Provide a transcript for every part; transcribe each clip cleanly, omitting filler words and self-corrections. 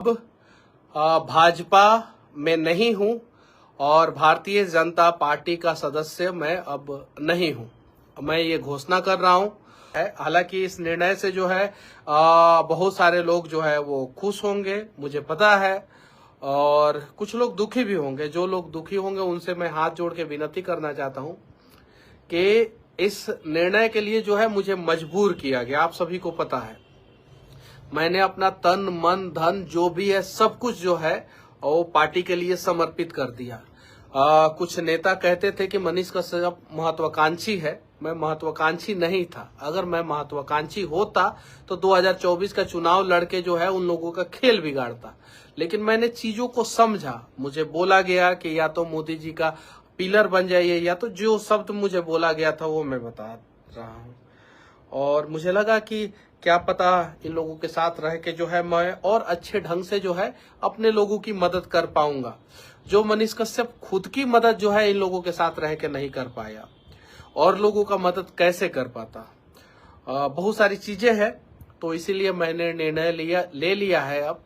अब भाजपा में नहीं हूं और भारतीय जनता पार्टी का सदस्य मैं अब नहीं हूं। मैं ये घोषणा कर रहा हूं। हालांकि इस निर्णय से जो है बहुत सारे लोग जो है वो खुश होंगे, मुझे पता है, और कुछ लोग दुखी भी होंगे। जो लोग दुखी होंगे उनसे मैं हाथ जोड़ के विनती करना चाहता हूं कि इस निर्णय के लिए जो है मुझे मजबूर किया गया। आप सभी को पता है, मैंने अपना तन मन धन जो भी है सब कुछ जो है वो पार्टी के लिए समर्पित कर दिया। कुछ नेता कहते थे कि मनीष कश्यप महत्वाकांक्षी है। मैं महत्वाकांक्षी नहीं था। अगर मैं महत्वाकांक्षी होता तो 2024 का चुनाव लड़के जो है उन लोगों का खेल बिगाड़ता। लेकिन मैंने चीजों को समझा। मुझे बोला गया कि या तो मोदी जी का पिलर बन जाइए, या तो जो शब्द मुझे बोला गया था वो मैं बता रहा हूँ। और मुझे लगा कि क्या पता इन लोगों के साथ रह के जो है मैं और अच्छे ढंग से जो है अपने लोगों की मदद कर पाऊंगा, जो मनीष कश्यप खुद की मदद जो है इन लोगों के साथ रह के नहीं कर पाया। और लोगों का मदद कैसे कर पाता। बहुत सारी चीजें हैं, तो इसीलिए मैंने निर्णय ले लिया है अब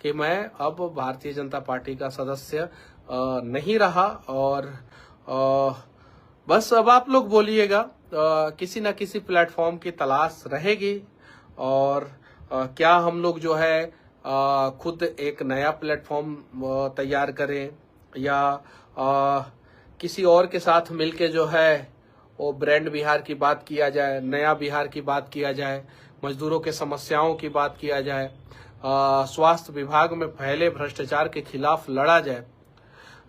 कि मैं अब भारतीय जनता पार्टी का सदस्य नहीं रहा। और बस अब आप लोग बोलिएगा, किसी न किसी प्लेटफॉर्म की तलाश रहेगी। और क्या हम लोग जो है खुद एक नया प्लेटफॉर्म तैयार करें, या किसी और के साथ मिलके जो है वो ब्रांड बिहार की बात किया जाए, नया बिहार की बात किया जाए, मजदूरों के समस्याओं की बात किया जाए, स्वास्थ्य विभाग में फैले भ्रष्टाचार के खिलाफ लड़ा जाए।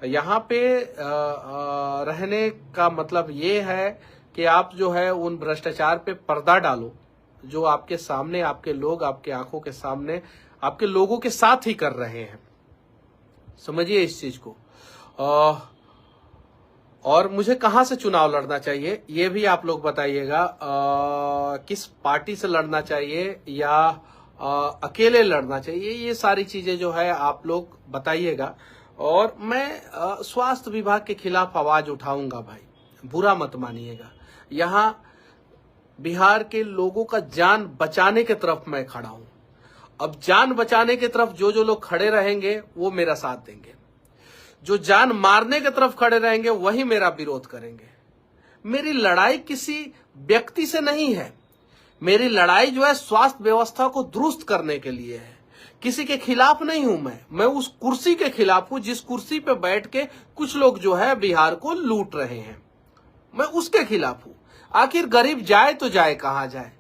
यहाँ पे रहने का मतलब ये है कि आप जो है उन भ्रष्टाचार पे पर्दा डालो जो आपके सामने, आपके लोग आपके आंखों के सामने आपके लोगों के साथ ही कर रहे हैं। समझिए इस चीज को। और मुझे कहां से चुनाव लड़ना चाहिए ये भी आप लोग बताइएगा। किस पार्टी से लड़ना चाहिए या अकेले लड़ना चाहिए, ये सारी चीजें जो है आप लोग बताइएगा। और मैं स्वास्थ्य विभाग के खिलाफ आवाज उठाऊंगा भाई, बुरा मत मानिएगा। यहाँ बिहार के लोगों का जान बचाने की तरफ मैं खड़ा हूं। अब जान बचाने की तरफ जो लोग खड़े रहेंगे वो मेरा साथ देंगे, जो जान मारने की तरफ खड़े रहेंगे वही मेरा विरोध करेंगे। मेरी लड़ाई किसी व्यक्ति से नहीं है, मेरी लड़ाई जो है स्वास्थ्य व्यवस्था को दुरुस्त करने के लिए है। किसी के खिलाफ नहीं हूं मैं उस कुर्सी के खिलाफ हूं जिस कुर्सी पे बैठ के कुछ लोग जो है बिहार को लूट रहे हैं। मैं उसके खिलाफ हूं। आखिर गरीब जाए तो जाए कहां जाए,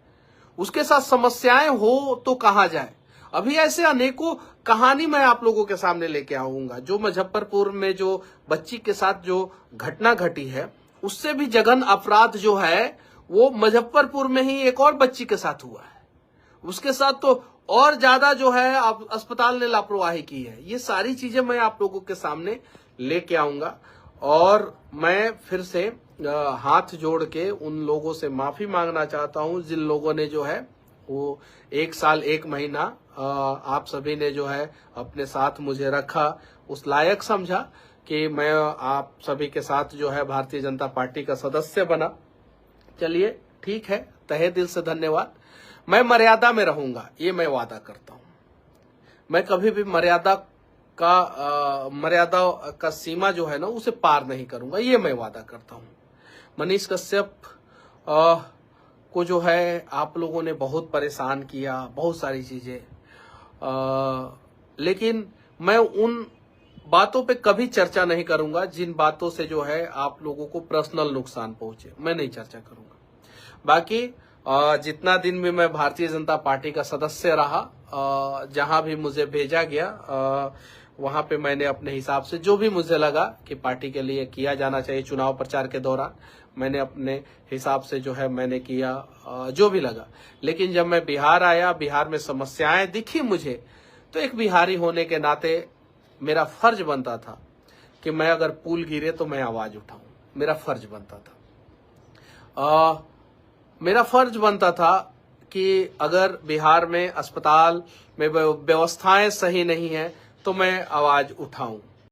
उसके साथ समस्याएं हो तो कहां जाए। अभी ऐसे अनेकों कहानी मैं आप लोगों के सामने लेके आऊंगा। जो मुजफ्फरपुर में जो बच्ची के साथ जो घटना घटी है, उससे भी जघन अपराध जो है वो मुजफ्फरपुर में ही एक और बच्ची के साथ हुआ है। उसके साथ तो और ज्यादा जो है अस्पताल ने लापरवाही की है। ये सारी चीजें मैं आप लोगों के सामने लेके आऊंगा। और मैं फिर से हाथ जोड़ के उन लोगों से माफी मांगना चाहता हूं जिन लोगों ने जो है वो 1 साल 1 महीना आप सभी ने जो है अपने साथ मुझे रखा, उस लायक समझा कि मैं आप सभी के साथ जो है भारतीय जनता पार्टी का सदस्य बना। चलिए ठीक है, तहे दिल से धन्यवाद। मैं मर्यादा में रहूंगा, ये मैं वादा करता हूं। मैं कभी भी मर्यादा का सीमा जो है ना उसे पार नहीं करूंगा, ये मैं वादा करता हूं। मनीष कश्यप को जो है आप लोगों ने बहुत परेशान किया, बहुत सारी चीजें, लेकिन मैं उन बातों पे कभी चर्चा नहीं करूंगा जिन बातों से जो है आप लोगों को पर्सनल नुकसान पहुंचे। मैं नहीं चर्चा करूंगा। बाकी जितना दिन भी मैं भारतीय जनता पार्टी का सदस्य रहा, जहां भी मुझे भेजा गया वहां पे मैंने अपने हिसाब से जो भी मुझे लगा कि पार्टी के लिए किया जाना चाहिए चुनाव प्रचार के दौरान, मैंने अपने हिसाब से जो है मैंने किया जो भी लगा। लेकिन जब मैं बिहार आया, बिहार में समस्याएं दिखी मुझे, तो एक बिहारी होने के नाते मेरा फर्ज बनता था कि मैं अगर पुल गिरे तो मैं आवाज उठाऊं। मेरा फर्ज बनता था। मेरा फर्ज बनता था कि अगर बिहार में अस्पताल में व्यवस्थाएं सही नहीं है तो मैं आवाज उठाऊं।